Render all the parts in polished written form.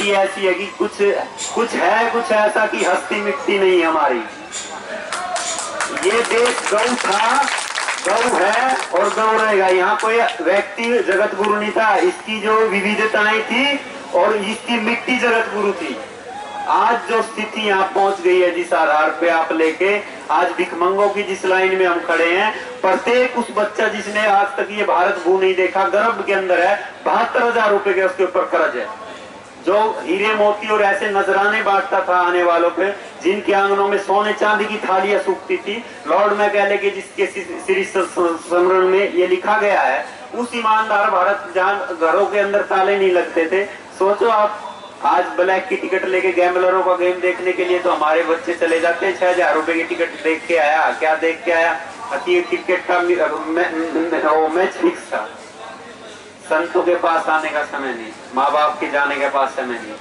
मिट्टी ऐसी है कि कुछ कुछ ऐसा कि हस्ती मिट्टी नहीं है हमारी। ये देश गौ था, गौ है और गौ रहेगा। यहाँ कोई व्यक्ति जगत गुरु नहीं था, इसकी जो विविधताएं थी और इसकी मिट्टी जगत गुरु थी। आज जो स्थिति यहाँ पहुंच गई है, जिस आधार पे आप लेके आज भिखमंगों की जिस लाइन में हम खड़े हैं, प्रत्येक उस बच्चा जिसने आज तक ये भारत भू नहीं देखा, गर्भ के अंदर है, 72,000 रुपए के उसके ऊपर कर्ज है। जो हीरे मोती और ऐसे नजराने बांटता था आने वालों पे, जिनके आंगनों में सोने चांदी की थालियां सूखती थी, लॉर्ड मैकेले के जिसके श्री स्मरण में ये लिखा गया है, उस ईमानदार भारत जहाँ घरों के अंदर ताले नहीं लगते थे। सोचो आप, आज ब्लैक की टिकट लेके गैम्बलरों का गेम देखने के लिए तो हमारे बच्चे चले जाते हैं। 6,000 रुपए की टिकट देख के आया, क्या देख के आया? क्रिकेट का मैच फिक्स था। संतों के पास आने का समय नहीं, माँ बाप के जाने के पास समय नहीं।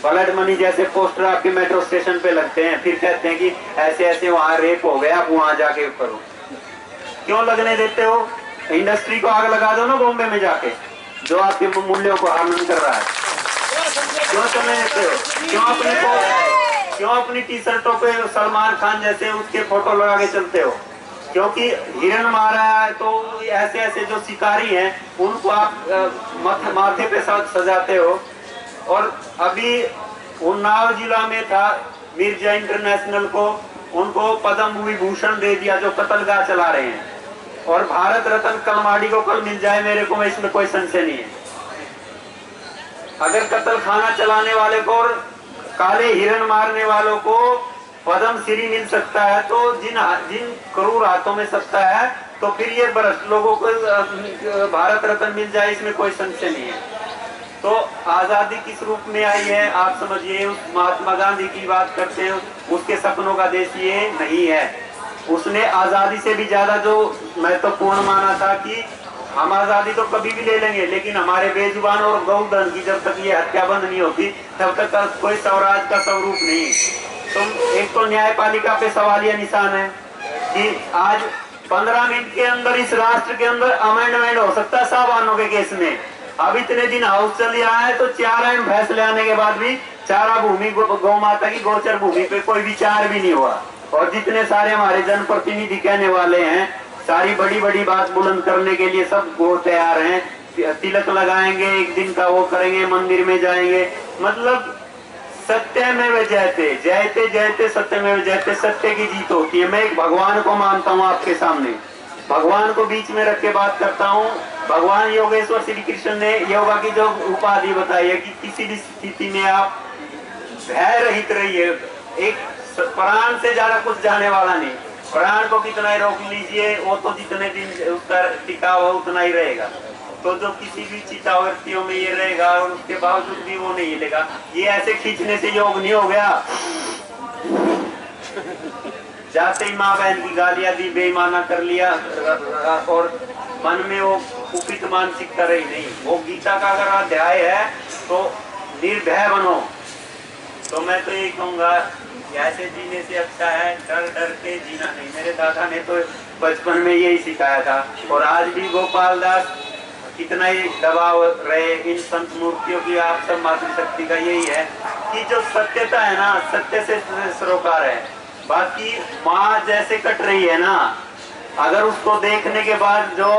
ब्लड मनी जैसे पोस्टर आपके मेट्रो स्टेशन पे लगते हैं, फिर कहते हैं कि ऐसे ऐसे वहां रेप हो गया, आप वहां जाके करो। क्यों लगने देते हो? इंडस्ट्री को आग लगा दो ना बॉम्बे में जाके, जो आपके मूल्यों को हनन कर रहा है। क्यों करने देते हो? क्यों अपनी टी शर्टों पे सलमान खान जैसे उसके फोटो लगा के चलते हो? क्योंकि हिरण मारा है तो ऐसे ऐसे जो शिकारी हैं उनको आप माथे पे सजाते हो। और अभी उन्नाव जिला में था, मिर्जा इंटरनेशनल को उनको पद्म विभूषण दे दिया जो कत्लगाह चला रहे हैं, और भारत रत्न कलमाड़ी को कल मिल जाए मेरे को, इसमें कोई संशय नहीं है। अगर कत्ल खाना चलाने वाले को और काले हिरण मारने वालों को पद्म श्री मिल सकता है, तो जिन क्रूर हाथों में सत्ता है, तो फिर ये भ्रष्ट लोगों को भारत रत्न मिल जाए, इसमें कोई संशय नहीं है। तो आजादी किस रूप में आई है आप समझिए। उस महात्मा गांधी की बात करते हैं, उसके सपनों का देश ये नहीं है। उसने आजादी से भी ज्यादा जो महत्वपूर्ण माना था कि हम आजादी तो कभी भी ले लेंगे, लेकिन हमारे बेजुबान और गौधन की जब तक ये हत्या बंद नहीं होती, तब तक कोई स्वराज का स्वरूप नहीं। तो एक तो न्यायपालिका पे सवालिया निशान है कि आज 15 मिनट के अंदर इस राष्ट्र के अंदर अमेंडमेंट हो सकता है साहबानों के केस में। अब इतने दिन हाउस चल रहा है, तो 4 अहम फैसले आने के बाद भी चारा भूमि गौ माता की गोचर भूमि पे कोई विचार भी नहीं हुआ। और जितने सारे हमारे जनप्रतिनिधि कहने वाले हैं, सारी बड़ी बड़ी बात बुलंद करने के लिए सब वो तैयार हैं, तिलक लगाएंगे, एक दिन का वो करेंगे, मंदिर में जाएंगे। मतलब सत्य में जयते जयते जयते सत्य में जयते, सत्य की जीत होती है। मैं एक भगवान को मानता हूँ आपके सामने, भगवान को बीच में रख के बात करता हूँ। भगवान योगेश्वर श्री कृष्ण ने योगा की जो उपाधि बताई है कि किसी भी स्थिति में आप भय रहित रहिए। एक प्राण से ज्यादा कुछ जाने वाला नहीं, प्राण को कितना ही रोक लीजिए, वो तो जितने दिन उसका टिकाव हो उतना ही रहेगा। तो जो किसी भी चितावृत्तियों में ये रहेगा और उसके बावजूद भी वो नहीं हिलेगा। ये ऐसे खींचने से योग नहीं हो गया। जाते ही माँ बहन की गालियां दी, बेईमाना कर लिया और मन में वो कुपित मानसिकता रही नहीं। वो गीता का अगर अध्याय है तो निर्भय बनो। तो मैं तो यही कहूंगा, ऐसे जीने से अच्छा है डर डर के जीना नहीं। मेरे दादा ने तो बचपन में यही सिखाया था, और आज भी गोपाल दास कितना ही दबाव रहे इन संत मूर्तियों की, आप सब मातृशक्ति का यही है कि जो सत्यता है ना, सत्य से सरोकार है। बाकी माँ जैसे कट रही है ना, अगर उसको देखने के बाद जो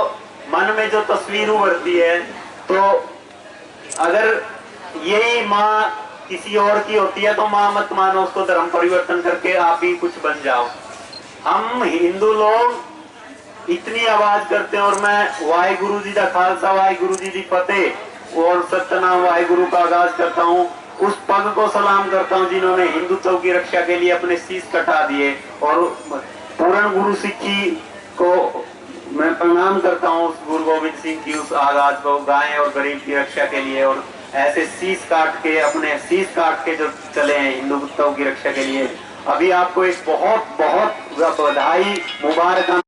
मन में जो तस्वीर उभरती है, तो अगर यही माँ किसी और की होती है तो माँ मत मानो, उसको धर्म परिवर्तन करके आप ही कुछ बन जाओ। हम हिंदू लोग इतनी आवाज करते हैं, और मैं वाहिगुरु जी का खालसा वाहिगुरु जी की फतेह और सत्यनाम वाहिगुरु का आगाज करता हूँ। उस पग को सलाम करता हूँ जिन्होंने हिंदुत्व की रक्षा के लिए अपने शीश कटा दिए, और पूर्ण गुरु सिक्खी को मैं प्रणाम करता हूँ, उस गुरु गोविंद सिंह की उस आगाज को, गाय और गरीब की रक्षा के लिए। और ऐसे शीश काट के, अपने शीश काट के जो चले हैं हिंदुत्व की रक्षा के लिए। अभी आपको एक बहुत बहुत बधाई मुबारक